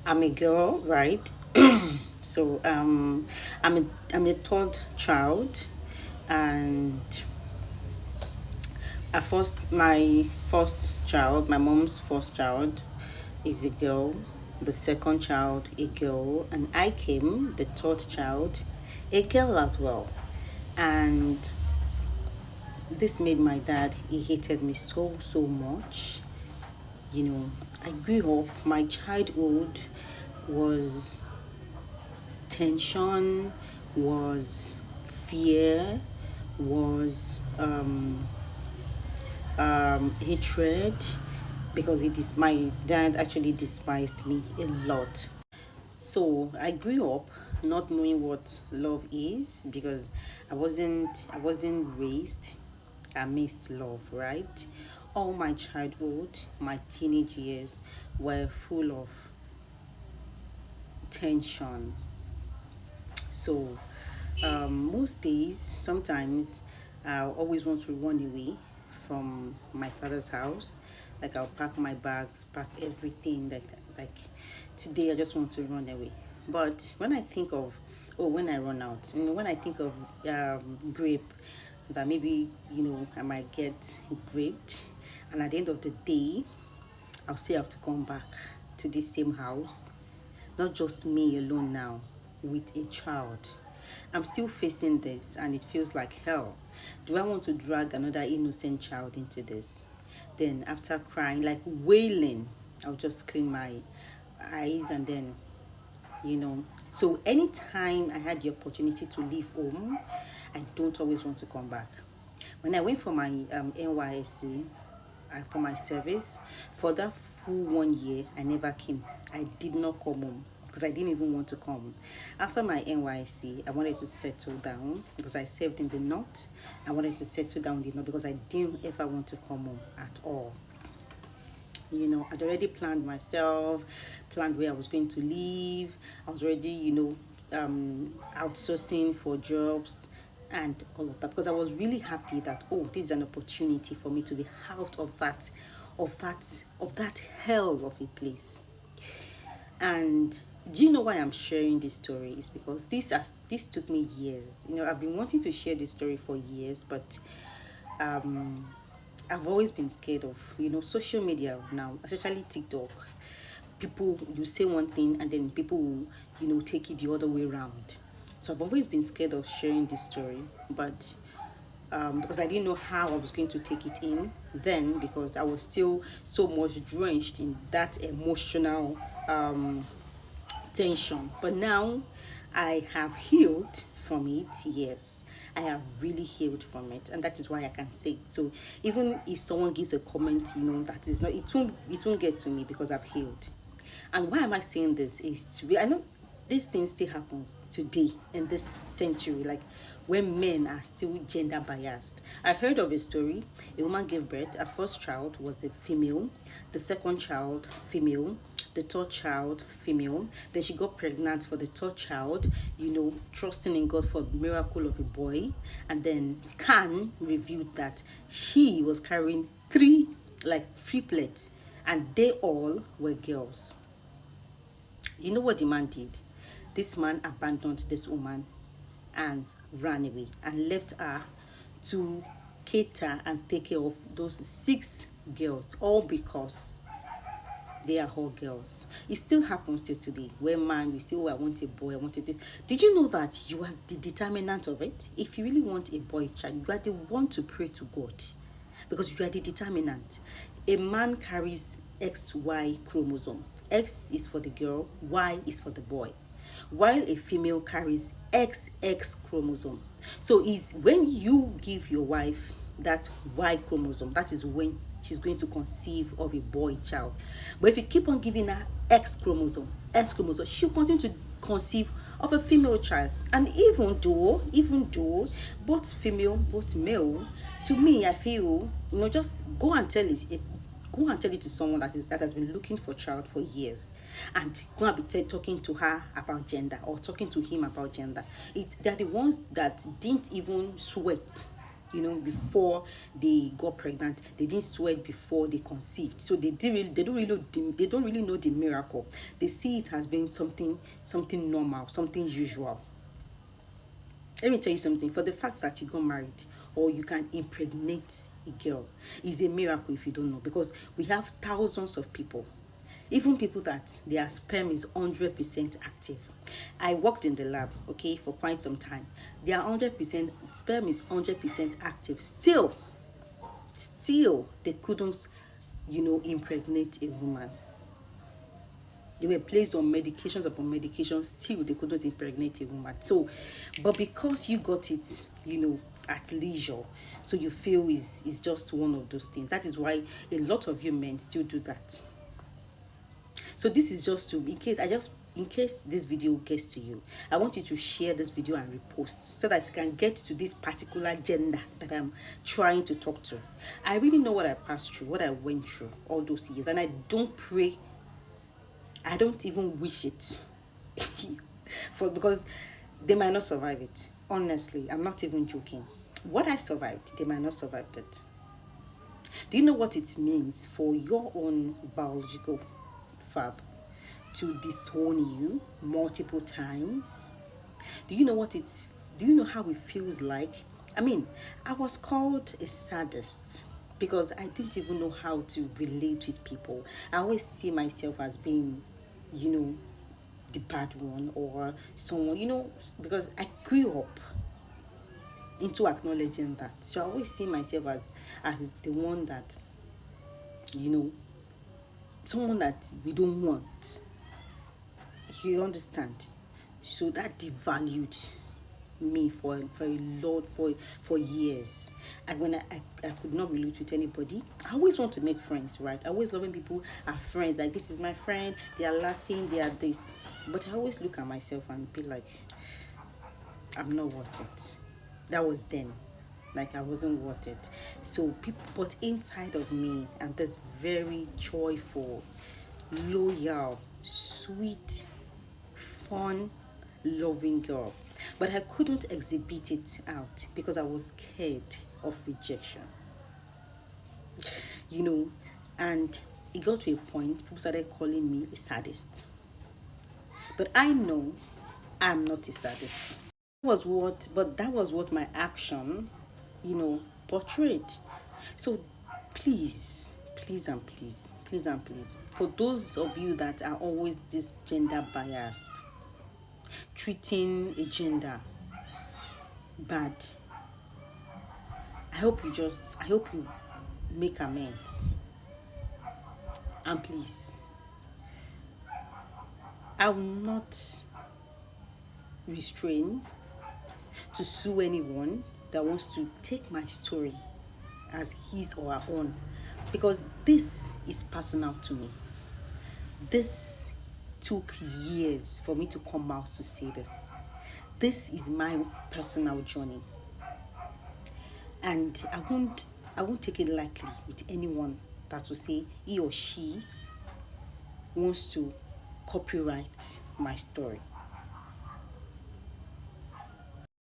I'm a girl, right? So I'm a third child, and my first child, my mom's first child, is a girl. The second child, a girl, and I came the third child, a girl as well. And this made my dad, he hated me so much. I grew up, my childhood was tension, was fear, was hatred, because my dad actually despised me a lot. So I grew up not knowing what love is, because I wasn't raised amidst love, right? All my childhood, my teenage years were full of tension. So most days, sometimes I always want to run away from my father's house. Like, I'll pack my bags, pack everything. Like today, I just want to run away. But when I think of, when I run out, when I think of grape, that maybe I might get raped, and at the end of the day, I'll still have to come back to this same house. Not just me alone now, with a child. I'm still facing this, and it feels like hell. Do I want to drag another innocent child into this? Then, after crying, like wailing, I'll just clean my eyes, and then, So, anytime I had the opportunity to leave home, I don't always want to come back. When I went for my NYSC, for my service, for that full 1 year, I never came. I did not come home because I didn't even want to come. After my NYC, I wanted to settle down because I served in the north. I wanted to settle down in the north because I didn't ever want to come home at all. I'd already planned myself, planned where I was going to live. I was already, outsourcing for jobs and all of that, because I was really happy that, this is an opportunity for me to be out of that hell of a place. And do you know why I'm sharing this story? Is because this took me years. I've been wanting to share this story for years, but I've always been scared of social media now, especially TikTok. People, you say one thing and then people will take it the other way around. So I've always been scared of sharing this story, but because I didn't know how I was going to take it in then, because I was still so much drenched in that emotional tension. But now I have healed from it. Yes, I have really healed from it, and that is why I can say it. So even if someone gives a comment, that is not, it won't get to me, because I've healed. And why am I saying this? Is to be, I know this thing still happens today in this century, like when men are still gender biased. I heard of a story. A woman gave birth. Her first child was a female, the second child female, the third child female. Then she got pregnant for the third child, trusting in God for a miracle of a boy. And then scan revealed that she was carrying triplets, and they all were girls. You know what the man did? This man abandoned this woman and ran away and left her to cater and take care of those 6 girls, all because they are all girls. It still happens till today, where man, you say, I want a boy, I want a this. Did you know that you are the determinant of it? If you really want a boy child, you are the one to pray to God, because you are the determinant. A man carries XY chromosome. X is for the girl, Y is for the boy, while a female carries XX chromosome. So is when you give your wife that Y chromosome, that is when she's going to conceive of a boy child. But if you keep on giving her X chromosome, she'll continue to conceive of a female child. And even though both female, both male, to me, I feel, just go and tell it to someone that has been looking for a child for years, and go and be talking to her about gender, or talking to him about gender. They're the ones that didn't even sweat before they got pregnant. They didn't sweat before they conceived. So they don't really know the miracle. They see it as being something normal, something usual. Let me tell you something. For the fact that you got married or you can impregnate a girl is a miracle if you don't know, because we have thousands of people, even people that their sperm is 100% active. I worked in the lab, okay, for quite some time. Their 100% sperm is 100% active. Still, they couldn't, impregnate a woman. They were placed on medications upon medications, still they couldn't impregnate a woman. So, but because you got it, at leisure, so you feel is just one of those things. That is why a lot of you men still do that. So this is just to, in case this video gets to you, I want you to share this video and repost so that it can get to this particular gender that I'm trying to talk to. I really know what I passed through, what I went through all those years, and I don't pray, I don't even wish it because they might not survive it. Honestly, I'm not even joking. What I survived, they might not survive it. Do you know what it means for your own biological father to disown you multiple times? Do you know how it feels like? I mean, I was called a sadist because I didn't even know how to relate with people. I always see myself as being, the bad one or someone, because I grew up into acknowledging that. So I always see myself as the one that, someone that we don't want. You understand? So that devalued me for a lot, for years. And when I could not relate with anybody, I always want to make friends, right? I always love when people are friends. Like, this is my friend, they are laughing, they are this. But I always look at myself and be like, I'm not worth it. That was then. Like, I wasn't worth it. So people, but inside of me, I'm this very joyful, loyal, sweet, fun, loving girl. But I couldn't exhibit it out because I was scared of rejection. And it got to a point people started calling me a sadist. But I know I'm not a sadist. That was what my action, portrayed. So please and please, for those of you that are always this gender biased, treating a gender bad, I hope you make amends. And please, I will not restrain to sue anyone that wants to take my story as his or her own, because this is personal to me. This took years for me to come out to say this. This is my personal journey, and I won't take it lightly with anyone that will say he or she wants to copyright my story.